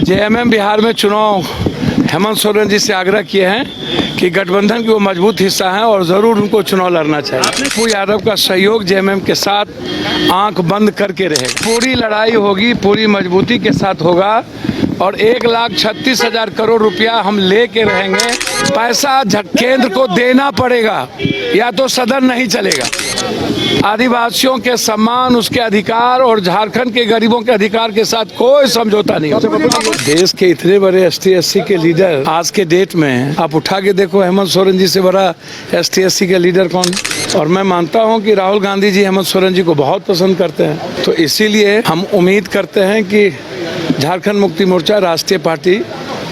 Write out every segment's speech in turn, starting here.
JMM Bihar में चुनाव हेमंत सोरेन जी से आग्रह किए हैं कि गठबंधन की वो मजबूत हिस्सा है और ज़रूर उनको चुनाव लड़ना चाहिए। पप्पू यादव का सहयोग जेएमएम के साथ आंख बंद करके रहेगा। पूरी लड़ाई होगी, पूरी मजबूती के साथ होगा और 1,36,000 करोड़ रुपया हम लेके रहेंगे। पैसा केंद्र को देना पड़ेगा या तो सदन नहीं चलेगा। आदिवासियों के सम्मान, उसके अधिकार और झारखंड के गरीबों के अधिकार के साथ कोई समझौता नहीं होगा। देश के इतने बड़े एसटी एससी के लीडर आज के डेट में आप उठा के देखो, हेमंत सोरेन जी से बड़ा एसटी एससी के लीडर कौन? और मैं मानता हूं कि राहुल गांधी जी हेमंत सोरेन जी को बहुत पसंद करते हैं, तो इसीलिए हम उम्मीद करते हैं कि झारखंड मुक्ति मोर्चा राष्ट्रीय पार्टी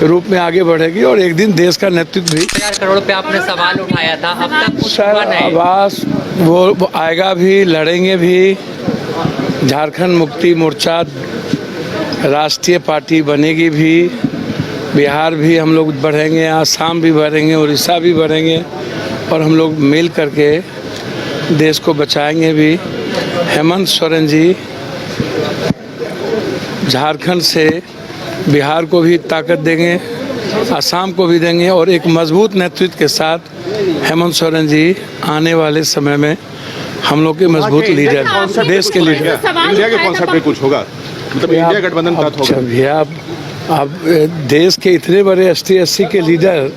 रूप में आगे बढ़ेगी और एक दिन देश का नेतृत्व भी। 4 करोड़ पे आपने सवाल उठाया था, अब तक कुछ सर हुआ नहीं। आवास वो आएगा भी, लड़ेंगे भी। झारखंड मुक्ति मोर्चा राष्ट्रीय पार्टी बनेगी भी, बिहार भी हम लोग बढ़ेंगे, आसाम भी बढ़ेंगे, उड़ीसा भी बढ़ेंगे और हम लोग मिल करके देश को बचाएंगे भी। हेमंत सोरेन जी झारखंड से बिहार को भी ताकत देंगे, असम को भी देंगे और एक मजबूत नेतृत्व के साथ हेमंत सोरेन जी आने वाले समय में हम लोग के मजबूत लीडर, देश के लीडर। इंडिया के कॉन्सेप्ट में कुछ होगा, मतलब इंडिया गठबंधन का होगा। भैया अब देश के इतने बड़े एसटी एससी के लीडर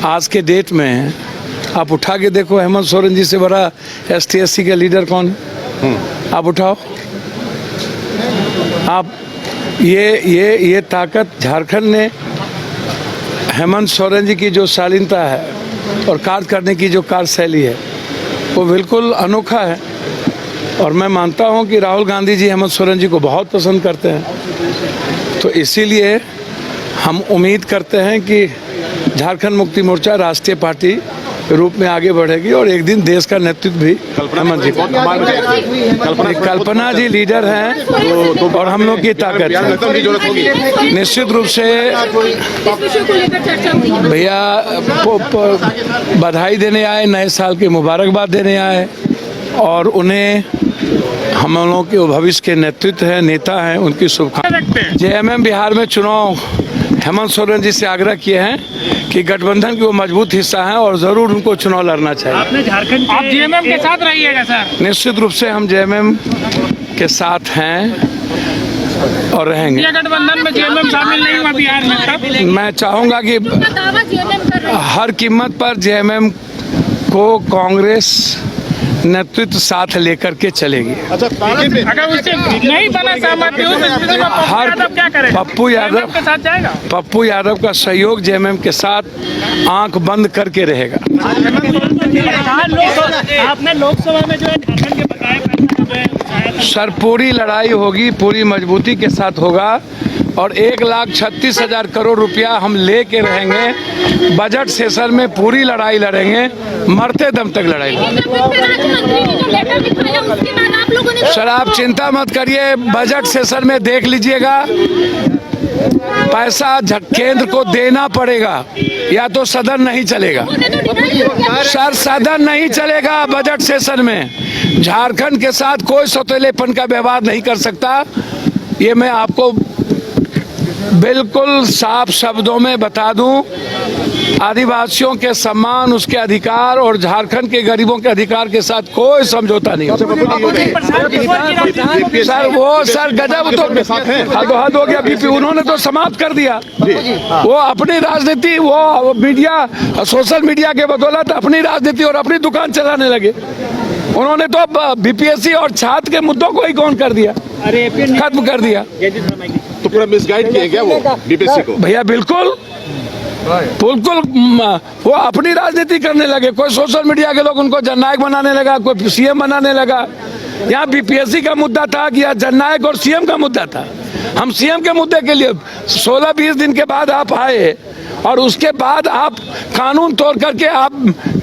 आज के डेट में आप उठा के देखो, हेमंत सोरेन जी से बड़ा एसटी एससी के लीडर कौन? आप उठाओ। आप ये ताकत झारखंड ने हेमंत सोरेन जी की जो शालीनता है और कार्य करने की जो कार्यशैली है वो बिल्कुल अनोखा है और मैं मानता हूं कि राहुल गांधी जी हेमंत सोरेन जी को बहुत पसंद करते हैं, तो इसीलिए हम उम्मीद करते हैं कि झारखंड मुक्ति मोर्चा राष्ट्रीय पार्टी रूप में आगे बढ़ेगी और एक दिन देश का नेतृत्व भी हेमंत जी। कल्पना जी लीडर हैं और हम लोग की ताकत है। निश्चित रूप से भैया बधाई देने आए, नए साल की मुबारकबाद देने आए और उन्हें हम लोगों के भविष्य के नेतृत्व है, नेता हैं, उनकी शुभकामनाएं। जेएमएम बिहार में चुनाव हेमंत सोरेन जी से आग्रह किए हैं कि गठबंधन की वो मजबूत हिस्सा है और जरूर उनको चुनाव लड़ना चाहिए। आपने झारखंड आप जेएमएम के साथ रहिएगा सर? निश्चित रूप से हम जेएमएम के साथ हैं और रहेंगे। गठबंधन में जेएमएम शामिल नहीं हुआ बिहार में, तब मैं चाहूंगा कि हर कीमत पर जेएमएम को कांग्रेस नेतृत्व साथ लेकर के चलेगी। अच्छा, अगर उससे नहीं बना सहमति हो तो हर क्या करेगा? पप्पू यादव के साथ जाएगा। पप्पू यादव का सहयोग जेएमएम के साथ आंख बंद करके रहेगा। आपने लोकसभा में जो है झारखंड के बकाया सर पूरी लड़ाई होगी, पूरी मजबूती के साथ होगा और 1,36,000 करोड़ रुपया हम लेके रहेंगे। बजट सेशन में पूरी लड़ाई लड़ेंगे, मरते दम तक लड़ाई लड़ेंगे। सर आप चिंता मत करिए, बजट सेशन में देख लीजिएगा, पैसा केंद्र को देना पड़ेगा या तो सदन नहीं चलेगा। सर सदन नहीं चलेगा बजट सेशन में। झारखंड के साथ कोई सौतेलेपन का व्यवहार नहीं कर सकता, ये मैं आपको बिल्कुल साफ शब्दों में बता दूं। आदिवासियों के सम्मान, उसके अधिकार और झारखंड के गरीबों के अधिकार के साथ कोई समझौता नहीं होगा। सर वो सर गजब तो हद हो गया। बीपी उन्होंने तो समाप्त कर दिया। वो अपनी राजनीति, वो मीडिया, सोशल मीडिया के बदौलत अपनी राजनीति और अपनी दुकान चलाने लगे। उन्होंने तो बीपीएससी और छात्र के मुद्दों को ही कौन कर दिया, खत्म कर दिया। तो पूरा मिसगाइड किया गया वो बीपीएससी को। भैया बिल्कुल वो अपनी राजनीति करने लगे। कोई सोशल मीडिया के लोग उनको जननायक बनाने लगा, कोई सीएम बनाने लगा। यहाँ बीपीएससी का मुद्दा था कि यहाँ जननायक और सीएम का मुद्दा था। हम सीएम के मुद्दे के लिए 16-20 दिन के बाद आप आए और उसके बाद आप कानून तोड़ करके आप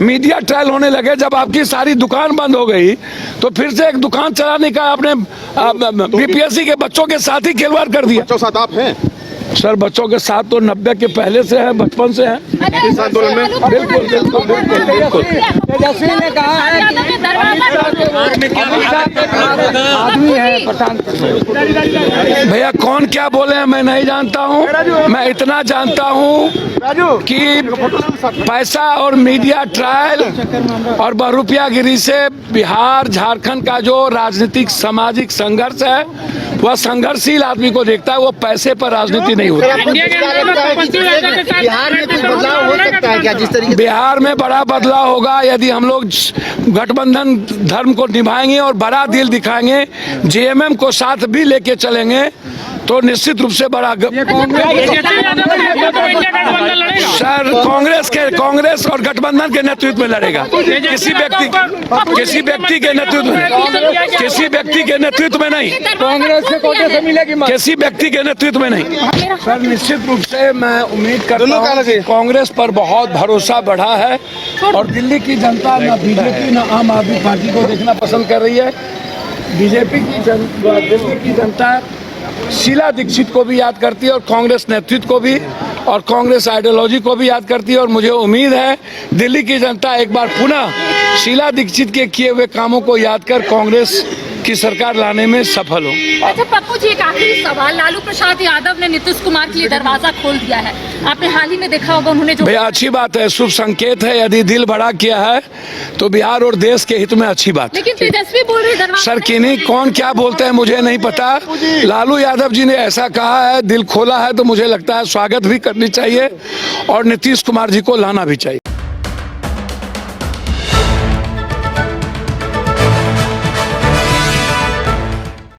मीडिया ट्रायल होने लगे। जब आपकी सारी दुकान बंद हो गई तो फिर से एक दुकान चलाने का आपने बीपीएससी के बच्चों के साथ ही खिलवाड़ कर दिया। बच्चों साथ आप हैं सर? बच्चों के साथ तो 90 के पहले से है, बचपन से है। इस आंदोलन में? बिल्कुल बिल्कुल बिल्कुल बिल्कुल। तेजस्वी ने कहा है आदमी है प्रधान। भैया कौन क्या बोले हैं मैं नहीं जानता हूँ। मैं इतना जानता हूँ कि पैसा और मीडिया ट्रायल और बहुरुपयागिरी से बिहार झारखंड का जो राजनीतिक सामाजिक संघर्ष है वह संघर्षशील आदमी को देखता है, वो पैसे पर राजनीति नहीं होती। बिहार में कुछ बदलाव हो सकता है क्या? जिस तरीके बिहार में बड़ा बदलाव होगा यदि हम लोग गठबंधन धर्म को निभाएंगे और बड़ा दिल दिखाएंगे, जेएमएम को साथ भी लेके चलेंगे तो निश्चित रूप से बड़ा सर कांग्रेस और गठबंधन के नेतृत्व में लड़ेगा। किसी व्यक्ति के नेतृत्व में नहीं, कांग्रेस से कोटे से मिलेगी मत। किसी व्यक्ति के नेतृत्व में नहीं। सर निश्चित रूप से मैं उम्मीद करता हूँ कि कांग्रेस पर बहुत भरोसा बढ़ा है और दिल्ली की जनता न बीजेपी न आम आदमी पार्टी को देखना पसंद कर रही है। दिल्ली की जनता शीला दीक्षित को भी याद करती है और कांग्रेस नेतृत्व को भी और कांग्रेस आइडियोलॉजी को भी याद करती है और मुझे उम्मीद है दिल्ली की जनता एक बार पुनः शीला दीक्षित के किए हुए कामों को याद कर कांग्रेस की सरकार लाने में सफल हो। अच्छा पप्पू जी, एक आखिरी सवाल। लालू प्रसाद यादव ने नीतीश कुमार के लिए दरवाजा खोल दिया है, आपने हाल ही में देखा होगा उन्होंने जो। भैया अच्छी बात है, शुभ संकेत है। यदि दिल बड़ा किया है तो बिहार और देश के हित में अच्छी बात है। लेकिन तेजस्वी बोल रहे दरवाजा सर किन्हीं कौन क्या बोलते हैं मुझे नहीं पता। लालू यादव जी ने ऐसा कहा है, दिल खोला है, तो मुझे लगता है स्वागत भी करनी चाहिए और नीतीश कुमार जी को लाना भी चाहिए।